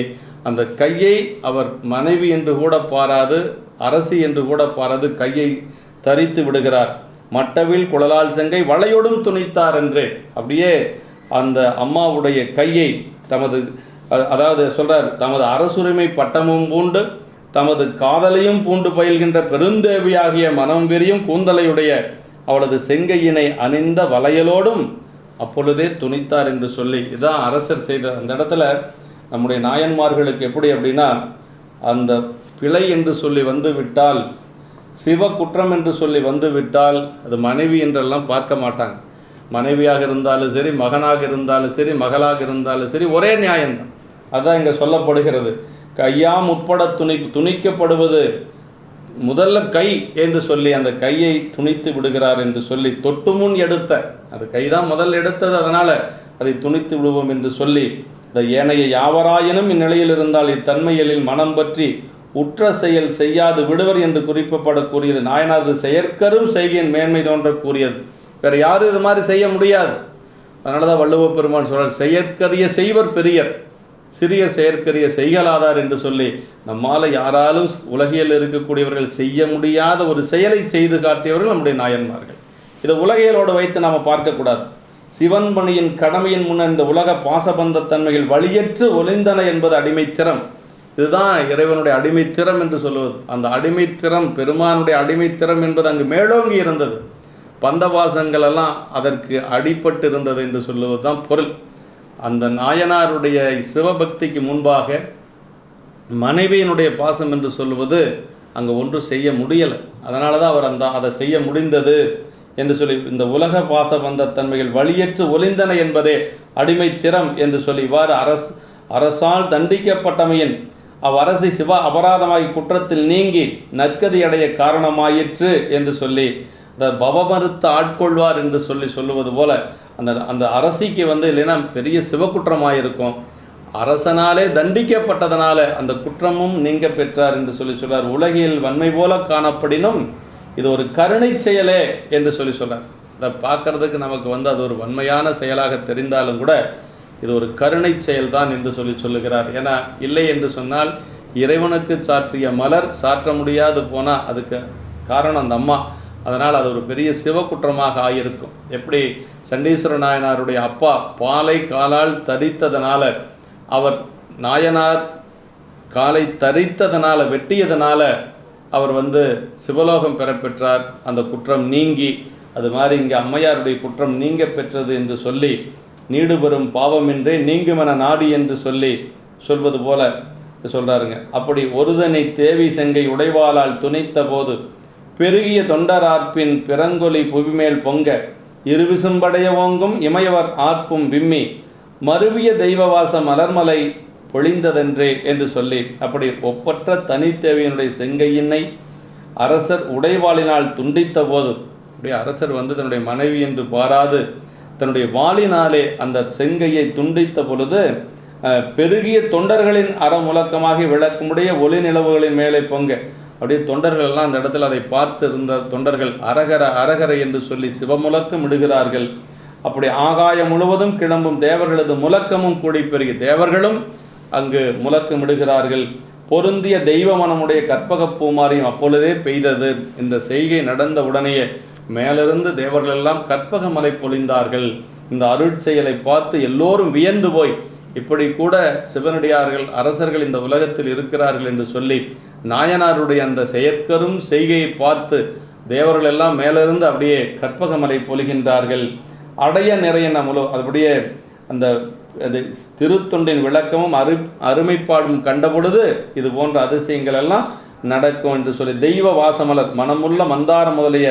அந்த கையை அவர் மனைவி என்று கூட பாராது, அரசி என்று கூட பாராது கையை தரித்து விடுகிறார். மட்டவில் குழலால் செங்கை வளையோடும் துணித்தார் என்றே. அப்படியே அந்த அம்மாவுடைய கையை அதாவது சொல்கிறார், தமது அரசுரிமை பட்டமும் பூண்டு தமது காதலையும் பூண்டு பயில்கின்ற பெருந்தேவியாகிய மனம் வெறியும் கூந்தலையுடைய அவளது செங்கையினை அணிந்த வளையலோடும் அப்பொழுதே துணித்தார் என்று சொல்லி, இதுதான் அரசர் செய்த. அந்த இடத்துல நம்முடைய நாயன்மார்களுக்கு எப்படி அப்படின்னா, அந்த பிழை என்று சொல்லி வந்து விட்டால், சிவ குற்றம் என்று சொல்லி வந்து விட்டால் அது மனைவி என்றெல்லாம் பார்க்க மாட்டாங்க. மனைவியாக இருந்தாலும் சரி, மகனாக இருந்தாலும் சரி, மகளாக இருந்தாலும் சரி, ஒரே நியாயம்தான். அதுதான் இங்கே சொல்லப்படுகிறது. கையாம் உட்பட துணிக்கப்படுவது முதல்ல கை என்று சொல்லி அந்த கையை துணித்து விடுகிறார் என்று சொல்லி, தொட்டு முன் எடுத்த அது கைதான் முதல் எடுத்தது, அதனால் அதை துணித்து விடுவோம் என்று சொல்லி, இந்த ஏனைய யாவராயினும் இந்நிலையில் இருந்தால் இத்தன்மையலில் மனம் பற்றி உற்ற செயல் செய்யாது விடுவர் என்று குறிப்பிடப்படக்கூடியது. நாயனாரது செயற்கரும் செய்கையின் மேன்மை தோன்ற கூறியது. வேறு யாரும் இது மாதிரி செய்ய முடியாது. அதனால தான் வள்ளுவ பெருமான் சொல்றார், செயற்கரிய செய்வர் பெரியர், சிறிய செயற்கரிய செய்கலாதார் என்று சொல்லி, நம்மால் யாராலும் உலகில் இருக்கக்கூடியவர்கள் செய்ய முடியாத ஒரு செயலை செய்து காட்டியவர்கள் நம்முடைய நாயன்மார்கள். இதை உலகியலோடு வைத்து நாம் பார்க்கக்கூடாது. சிவன் பணியின் கடமையின் முன்னர் இந்த உலக பாசபந்த தன்மைகள் வழியற்று ஒளிந்தன என்பது அடிமைத்திறம். இதுதான் இறைவனுடைய அடிமைத்திறம் என்று சொல்லுவது. அந்த அடிமைத்திறம், பெருமானுடைய அடிமைத்திறம் என்பது அங்கு மேலோங்கி இருந்தது. பந்தவாசங்களெல்லாம் அதற்கு அடிபட்டு இருந்தது என்று சொல்லுவது தான் பொருள். அந்த நாயனாருடைய சிவபக்திக்கு முன்பாக மனைவியினுடைய பாசம் என்று சொல்லுவது அங்கே ஒன்றும் செய்ய முடியலை. அதனால தான் அவர் அதை செய்ய முடிந்தது என்று சொல்லி, இந்த உலக பாச வந்த தன்மைகள் வழியற்று ஒளிந்தன என்பதே அடிமை திறம் என்று சொல்லி, இவ்வாறு அரசால் தண்டிக்கப்பட்டமையின் அவ்வரசி சிவ அபராதமாகி குற்றத்தில் நீங்கி நற்கதி அடைய காரணமாயிற்று என்று சொல்லி, இந்த பவமறுத்து ஆட்கொள்வார் என்று சொல்லுவது போல அந்த அரசிக்கு இல்லைன்னா பெரிய சிவக்குற்றமாயிருக்கும், அரசனாலே தண்டிக்கப்பட்டதனால அந்த குற்றமும் நீங்க பெற்றார் என்று சொல்றார். உலகில் வன்மை போல காணப்படினும் இது ஒரு கருணை செயலே என்று சொல்றார். அதை பார்க்கறதுக்கு நமக்கு அது ஒரு வன்மையான செயலாக தெரிந்தாலும் கூட இது ஒரு கருணை செயல்தான் என்று சொல்லுகிறார். ஏன்னா இல்லை என்று சொன்னால் இறைவனுக்கு சாற்றிய மலர் சாற்ற முடியாது போனால் அதுக்கு காரணம் அந்த அம்மா. அதனால் அது ஒரு பெரிய சிவக்குற்றமாக ஆகியிருக்கும். எப்படி சண்டீஸ்வர நாயனாருடைய அப்பா பாலை காலால் தரித்ததனால, அவர் நாயனார் காலை தரித்ததனால வெட்டியதனால அவர் சிவலோகம் பெறப்பெற்றார், அந்த குற்றம் நீங்கி. அது மாதிரி இங்கே அம்மையாருடைய குற்றம் நீங்க பெற்றது என்று சொல்லி, நீடுபெறும் பாவமின்றே நீங்குமென நாடி என்று சொல்வது போல சொல்கிறாருங்க. அப்படி ஒருதனை தேவி செங்கை உடைவாளால் துணைத்த போது பெருகிய தொண்டரார்ப்பின் பிறங்கொலி புவிமேல் பொங்க இருவிசும்படைய ஓங்கும் இமையவர் ஆர்ப்பும் விம்மி மருவிய தெய்வவாச மலர்மலை பொழிந்ததென்றே என்று சொல்லி, அப்படி ஒப்பற்ற தனித்தேவியனுடைய செங்கையினை அரசர் உடைவாளினால் துண்டித்த போது, அப்படியே அரசர் தன்னுடைய மனைவி என்று பாராது தன்னுடைய வாளினாலே அந்த செங்கையை துண்டித்த பொழுது பெருகிய தொண்டர்களின் அறமுழக்கமாகி விளக்கமுடைய ஒளி நிலவுகளின் மேலே பொங்க, அப்படியே தொண்டர்கள் எல்லாம் அந்த இடத்துல அதை பார்த்து இருந்த தொண்டர்கள் அரகர அரகர என்று சொல்லி சிவமுழக்கம் இடுகிறார்கள். அப்படி ஆகாயம் முழுவதும் கிளம்பும் தேவர்களது முழக்கமும் கூடி பெருகி தேவர்களும் அங்கு முழக்கம் இடுகிறார்கள். பொருந்திய தெய்வ மனமுடைய கற்பக பூமாரியும் அப்பொழுதே பெய்தது. இந்த செய்கை நடந்த உடனேயே மேலிருந்து தேவர்கள் எல்லாம் கற்பக மலை பொழிந்தார்கள். இந்த அருட்செயலை பார்த்து எல்லோரும் வியந்து போய், இப்படி கூட சிவனடியார்கள் அரசர்கள் இந்த உலகத்தில் இருக்கிறார்கள் என்று சொல்லி நாயனாருடைய அந்த செயற்கரும் செய்கையை பார்த்து தேவர்கள் எல்லாம் மேலிருந்து அப்படியே கற்பக மலை பொழிகின்றார்கள். அடைய நிறைய நம்மளோ அப்படியே அந்த அது திருத்தொண்டின் விளக்கமும் அருமைப்பாடும் கண்டபொழுது இது போன்ற அதிசயங்கள் எல்லாம் நடக்கும் என்று சொல்லி, தெய்வ வாசமலர் மனமுள்ள மந்தார முதலிய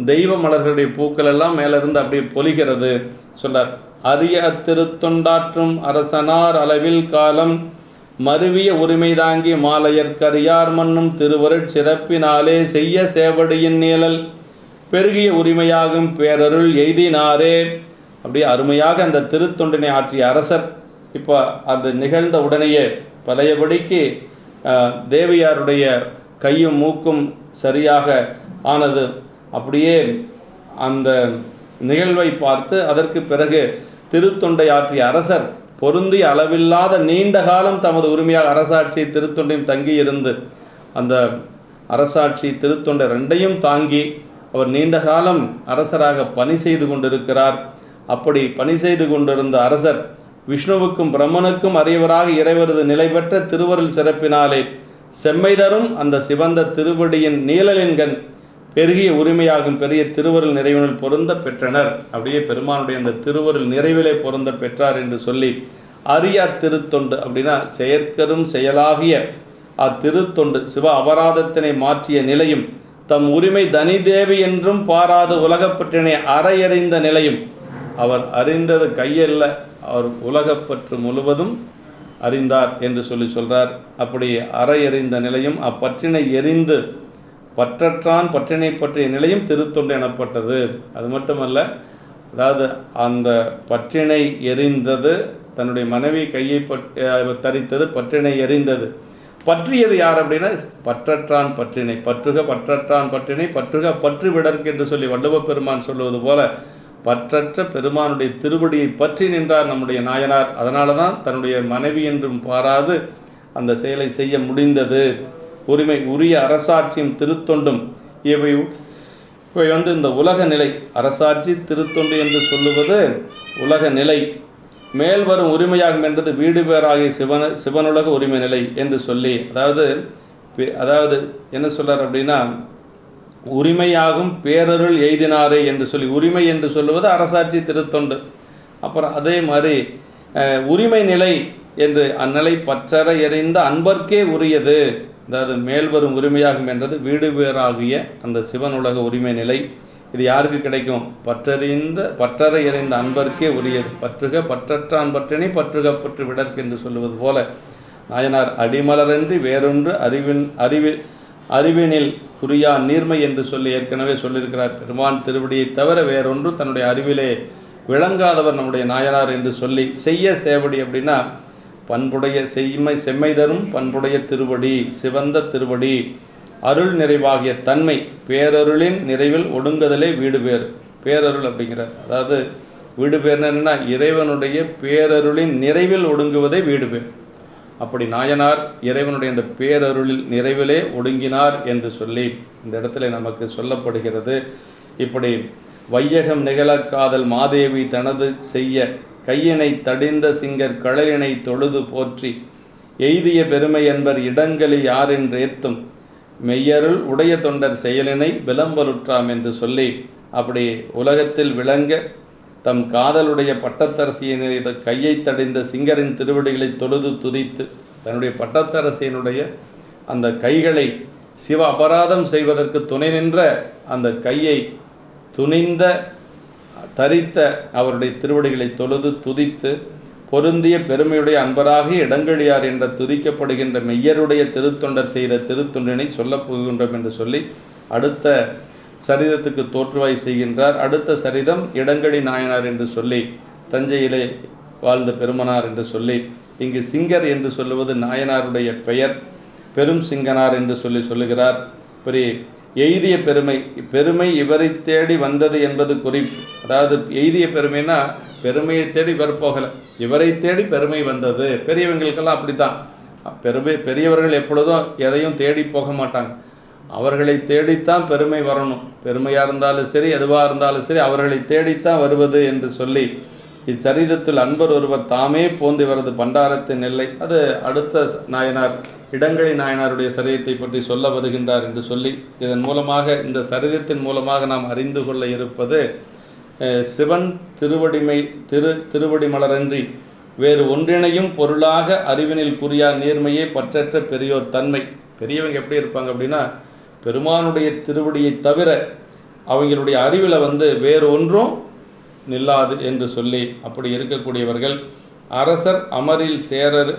தெய்வ மலர்களுடைய பூக்கள் எல்லாம் மேலிருந்து அப்படியே பொலிகிறது சொல்றார். அரிய திருத்தொண்டாற்றும் அரசனார் அளவில் காலம் மருவிய உரிமை தாங்கி மாலையற்கரியார் மன்னும் திருவருட் சிறப்பினாலே செய்ய சேவடியின் நீழல் பெருகிய உரிமையாகும் பேரருள் எய்தினாரே. அப்படியே அருமையாக அந்த திருத்தொண்டினை ஆற்றிய அரசர் இப்போ அது நிகழ்ந்த உடனேயே பழையபடிக்கு தேவியாருடைய கையும் மூக்கும் சரியாக ஆனது. அப்படியே அந்த நிகழ்வை பார்த்து அதற்கு பிறகு திருத்தொண்டை ஆற்றிய அரசர் பொருந்திய அளவில்லாத நீண்ட காலம் தமது உரிமையாக அரசாட்சி திருத்தொண்டையும் தங்கி இருந்து அந்த அரசாட்சி திருத்தொண்டை ரெண்டையும் தாங்கி அவர் நீண்ட காலம் அரசராக பணி செய்து கொண்டிருக்கிறார். அப்படி பணி செய்து கொண்டிருந்த அரசர் விஷ்ணுவுக்கும் பிரம்மனுக்கும் அறியவராக இறைவரது நிலை பெற்ற திருவருள் சிறப்பினாலே செம்மை தரும் அந்த சிவந்த திருவடியின் நீழலின்கண் பெருகிய உரிமையாகும் பெரிய திருவருள் நிறைவினில் பொருந்த பெற்றனர். அப்படியே பெருமானுடைய அந்த திருவருள் நிறைவிலே பொருந்த பெற்றார் என்று சொல்லி, அரியா திருத்தொண்டு அப்படின்னா செயற்கரும் செயலாகிய அத்திருத்தொண்டு சிவ அபராதத்தினை மாற்றிய நிலையும் தம் உரிமை தனிதேவி என்றும் பாராது உலகப்பற்றினை அறையறிந்த நிலையும், அவர் அறிந்தது கையல்ல, அவர் உலகப்பற்று முழுவதும் அறிந்தார் என்று சொல்றார். அப்படி அறையறிந்த நிலையும் அப்பற்றினை எரிந்து பற்றற்றான் பற்றினை பற்றிய நிலையும் திருத்தொண்டு எனப்பட்டது. அது மட்டுமல்ல, அதாவது அந்த பற்றினை எரிந்தது தன்னுடைய மனைவி கையை தரித்தது, பற்றினை எரிந்தது. பற்றியது யார் அப்படின்னா பற்றற்றான் பற்றினை, பற்றுக பற்றற்றான் பற்றினை பற்றுக பற்று விடற்கு என்று சொல்லி வள்ளுவ பெருமான் சொல்லுவது போல பற்றற்ற பெருமானுடைய திருவடியை பற்றி நின்றார் நம்முடைய நாயனார். அதனால தான் தன்னுடைய மனைவி என்றும் பாராது அந்த செயலை செய்ய முடிந்தது. உரிமை உரிய அரசாட்சியும் திருத்தொண்டும் இவை இந்த உலக நிலை. அரசாட்சி திருத்தொண்டு என்று சொல்லுவது உலக நிலை. மேல் வரும் உரிமையாகும் என்றது வீடு பேராகிய சிவனுலக உரிமை நிலை என்று சொல்லி, அதாவது என்ன சொல்றார் அப்படின்னா, உரிமையாகும் பேரருள் எய்தினாரே என்று சொல்லி, உரிமை என்று சொல்லுவது அரசாட்சி திருத்தொண்டு. அப்புறம் அதே மாதிரி உரிமை நிலை என்று அந்நிலை பற்றற எறிந்த அன்பர்க்கே உரியது. அதாவது மேல்வரும் உரிமையாகும் என்றது வீடு பேராகிய அந்த சிவனுலக உரிமை நிலை. இது யாருக்கு கிடைக்கும்? பற்றற எறிந்த அன்பர்க்கே உரியது. பற்றுக பற்றற்ற அன்பற்றினை பற்றுக பற்று விடற்கு என்று சொல்லுவது போல நாயனார் அடிமலரன்றி வேறொன்று அறிவினில் குறியா நீர்மை என்று சொல்லி ஏற்கனவே சொல்லியிருக்கிறார். பெருமான் திருவடியை தவிர வேறொன்று தன்னுடைய அறிவிலே விளங்காதவர் நம்முடைய நாயனார் என்று சொல்லி, செய்ய சேவடி அப்படின்னா பண்புடைய செம்மை தரும் பண்புடைய திருவடி, சிவந்த திருவடி, அருள் நிறைவாகிய தன்மை, பேரருளின் நிறைவில் ஒடுங்குதலே வீடு பேர். பேரருள் அப்படிங்கிறார். அதாவது வீடு பேர்னா என்னன்னா இறைவனுடைய பேரருளின் நிறைவில் ஒடுங்குவதே வீடு பேர். அப்படி நாயனார் இறைவனுடைய அந்த பேரருளில் நிறைவிலே ஒடுங்கினார் என்று சொல்லி இந்த இடத்துல நமக்கு சொல்லப்படுகிறது. இப்படி வையகம் நிகழக்காதல் மாதேவி தனது செய்ய கையினை தடிந்த சிங்கர் கழலினை தொழுது போற்றி எய்திய பெருமை என்பர் இடங்களி யாரென்றேத்தும் மெய்யருள் உடைய தொண்டர் செயலினை விளம்பலுற்றாம் என்று சொல்லி அப்படி உலகத்தில் விளங்க தம் காதலுடைய பட்டத்தரசியினை கையை தடிந்த சிங்கரின் திருவடிகளை தொழுது துதித்து தன்னுடைய பட்டத்தரசியினுடைய அந்த கைகளை சிவ அபராதம் செய்வதற்கு துணை நின்ற அந்த கையை துணிந்த தரித்த அவருடைய திருவடிகளை தொழுது துதித்து பொருந்திய பெருமையுடைய அன்பராகிய இடங்கழியார் என்ற துதிக்கப்படுகின்ற மெய்யருடைய திருத்தொண்டர் செய்த திருத்தொண்டினை சொல்லப் போகின்றோம் என்று சொல்லி அடுத்த சரிதத்துக்கு தோற்றுவாய் செய்கின்றார். அடுத்த சரிதம் இடங்கழி நாயனார் என்று சொல்லி தஞ்சையிலே வாழ்ந்த பெருமனார் என்று சொல்லி, இங்கு சிங்கர் என்று சொல்லுவது நாயனாருடைய பெயர், பெரும் சிங்கனார் என்று சொல்லுகிறார். பெரிய எய்திய பெருமை இவரை தேடி வந்தது என்பது குறிப்பு. அதாவது எய்திய பெருமைனா பெருமையை தேடி இவர் போகலை, இவரை தேடி பெருமை வந்தது. பெரியவங்களுக்கெல்லாம் அப்படித்தான். பெரியவர்கள் எப்பொழுதும் எதையும் தேடி போக மாட்டாங்க, அவர்களை தேடித்தான் பெருமை வரணும். பெருமையாக இருந்தாலும் சரி எதுவாக இருந்தாலும் சரி அவர்களை தேடித்தான் வருவது என்று சொல்லி இச்சரிதத்தில் அன்பர் ஒருவர் தாமே போந்து வரது பண்டாரத்தின் எல்லை. அது அடுத்த நாயனார் இடங்கழி நாயனாருடைய சரிதத்தை பற்றி சொல்ல வருகின்றார் என்று சொல்லி இதன் மூலமாக இந்த சரிதத்தின் மூலமாக நாம் அறிந்து கொள்ள இருப்பது சிவன் திருவடி மலரன்றி வேறு ஒன்றினையும் பொருளாக அறிவினில் குறியா நீர்மையே பற்றற்ற பெரியோர் தன்மை. பெரியவங்க எப்படி இருப்பாங்க அப்படின்னா பெருமானுடைய திருவடியை தவிர அவங்களுடைய அறிவில் வேறு ஒன்றும் நில்லாது என்று சொல்லி அப்படி இருக்கக்கூடியவர்கள் அரசர்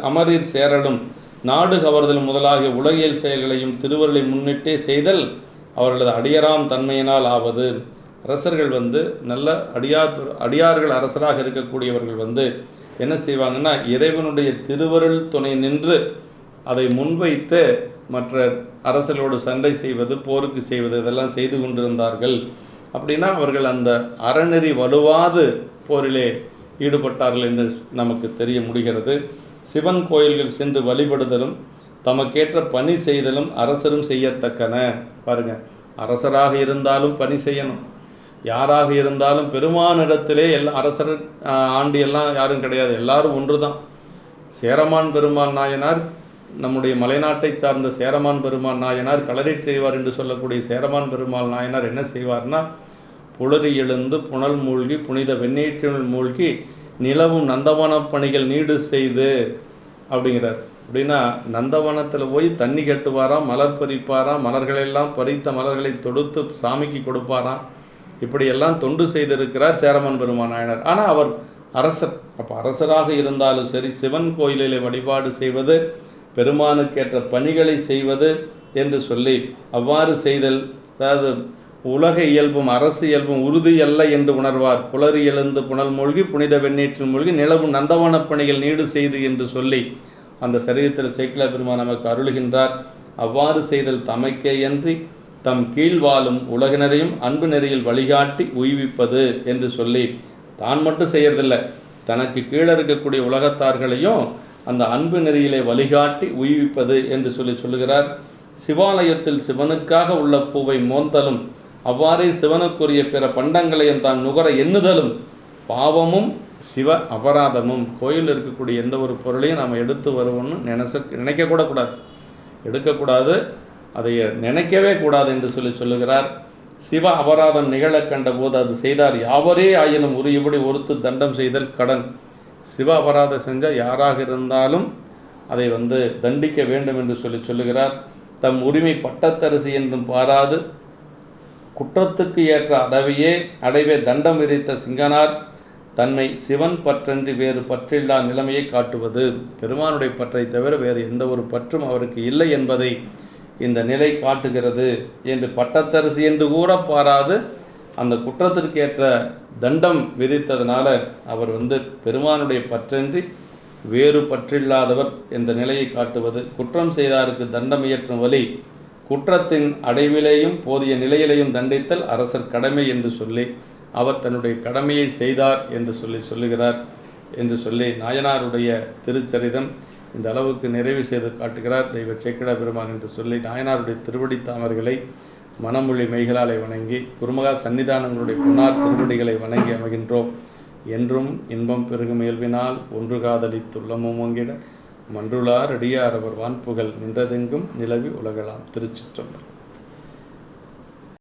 அமரில் சேரலும் நாடு கவர்தல் முதலாகிய உலகியல் செயல்களையும் திருவருளை முன்னிட்டே செய்தல் அவர்களது அடியராம் தன்மையினால் ஆவது. அரசர்கள் நல்ல அடியார்கள் அரசராக இருக்கக்கூடியவர்கள் என்ன செய்வாங்கன்னா இறைவனுடைய திருவருள் துணை நின்று அதை முன்வைத்து மற்ற அரசர்களோடு சண்டை செய்வது போருக்கு செய்வது இதெல்லாம் செய்து கொண்டிருந்தார்கள். அப்படின்னா அவர்கள் அந்த அறநெறி வலுவாது போரிலே ஈடுபட்டார்கள் என்று நமக்கு தெரிய முடிகிறது. சிவன் கோயில்கள் சென்று வழிபடுதலும் தமக்கேற்ற பணி செய்தலும் அரசரும் செய்யத்தக்கன. பாருங்க, அரசராக இருந்தாலும் பணி செய்யணும், யாராக இருந்தாலும் பெருமானிடத்திலே அரசர் ஆண்டி எல்லாம் யாரும் கிடையாது, எல்லாரும் ஒன்று தான். சேரமான் பெருமான் நாயனார் நம்முடைய மலைநாட்டை சார்ந்த சேரமான் பெருமான் நாயனார் களரிற் செய்வார் என்று சொல்லக்கூடிய சேரமான் பெருமாள் நாயனார் என்ன செய்வார்னா புலரி எழுந்து புனல் மூழ்கி புனித வெண்ணீற்றினுள் மூழ்கி நிலவும் நந்தவன பணிகள் நீடு செய்து அப்படிங்கிறார். அப்படின்னா நந்தவனத்தில் போய் தண்ணி கட்டுவாராம், மலர் பறிப்பாராம், மலர்களெல்லாம் பறித்த மலர்களை தொடுத்து சாமிக்கு கொடுப்பாராம். இப்படியெல்லாம் தொண்டு செய்திருக்கிறார் சேரமான் பெருமான் நாயனார். ஆனால் அவர் அரசர். அப்போ அரசராக இருந்தாலும் சரி சிவன் கோயிலிலே வழிபாடு செய்வது பெருமானுக்கேற்ற பணிகளை செய்வது என்று சொல்லி அவ்வாறு செய்தல். அதாவது உலக இயல்பும் அரசு இயல்பும் உறுதி அல்ல என்று உணர்வார். புலரி எழுந்து புனல் மூழ்கி புனித வெண்ணீற்றில் மூழ்கி நிலவும் நந்தவன பணிகள் நீடு செய்து என்று சொல்லி அந்த சரீரத்தில் சேக்கிழார் பெருமான் நமக்கு அருளுகின்றார். அவ்வாறு செய்தல் தமக்கேயன்றி தம் கீழ் வாழும் உலகினரையும் அன்பு நெறியில் வழிகாட்டி உய்விப்பது என்று சொல்லி தான் மட்டும் செய்யறதில்லை, தனக்கு கீழே இருக்கக்கூடிய உலகத்தார்களையும் அந்த அன்பு நெறியிலே வழிகாட்டி உய்விப்பது என்று சொல்லுகிறார். சிவாலயத்தில் சிவனுக்காக உள்ள பூவை மோந்தலும் அவ்வாறே சிவனுக்குரிய பிற பண்டங்களையும் தான் நுகர எண்ணுதலும் பாவமும் சிவ அபராதமும். கோயில் இருக்கக்கூடிய எந்த ஒரு பொருளையும் நாம் எடுத்து வருவோம்னு நினைக்கக்கூட கூடாது, எடுக்கக்கூடாது. அதை நினைக்கவே கூடாது என்று சொல்லுகிறார். சிவ அபராதம் நிகழ கண்டபோது அது செய்தார் யாவரே ஆயினும் உரியபடி ஒருத்து தண்டம் செய்தல் கடன். சிவ அபராதம் செஞ்சால் யாராக இருந்தாலும் அதை தண்டிக்க வேண்டும் என்று சொல்லுகிறார். தம் உரிமை பட்டத்தரசி என்றும் பாராது குற்றத்துக்கு ஏற்ற அடைவே தண்டம் விதித்த சிங்கனார் தன்னை சிவன் பற்றன்றி வேறு பற்றில்லா நிலைமையை காட்டுவது. பெருமானுடைய பற்றை தவிர வேறு எந்த ஒரு பற்றும் அவருக்கு இல்லை என்பதை இந்த நிலை காட்டுகிறது என்று பட்டத்தரசி என்று கூட பாராது அந்த குற்றத்திற்கு ஏற்ற தண்டம் விதித்ததுனால அவர் பெருமானுடைய பற்றன்றி வேறு பற்றில்லாதவர் என்ற நிலையை காட்டுவது. குற்றம் செய்தாருக்கு தண்டம் இயற்றும் வழி குற்றத்தின் அடைவிலேயும் போதிய நிலையிலேயும் தண்டித்தல் அரசர் கடமை என்று சொல்லி அவர் தன்னுடைய கடமையை செய்தார் என்று சொல்லுகிறார் என்று சொல்லி நாயனாருடைய திருச்சரிதம் இந்த அளவுக்கு நிறைவு செய்து காட்டுகிறார் தெய்வ சேக்கிழ பெருமான் என்று சொல்லி நாயனாருடைய திருவடி தாமர்களை மனமொழி மெய்களாலை வணங்கி குருமகா சன்னிதானங்களுடைய பொன்னார் திருவடிகளை வணங்கி அமைகின்றோம். என்றும் இன்பம் பெருகும் இயல்பினால் ஒன்று காதலித்துள்ளமும் ஓங்கிட மன்றுளார் அடியார் அவர் வான்புகழ் நின்றதெங்கும் நிலவி உலகலாம். திருச்சிற்றம்பலம்.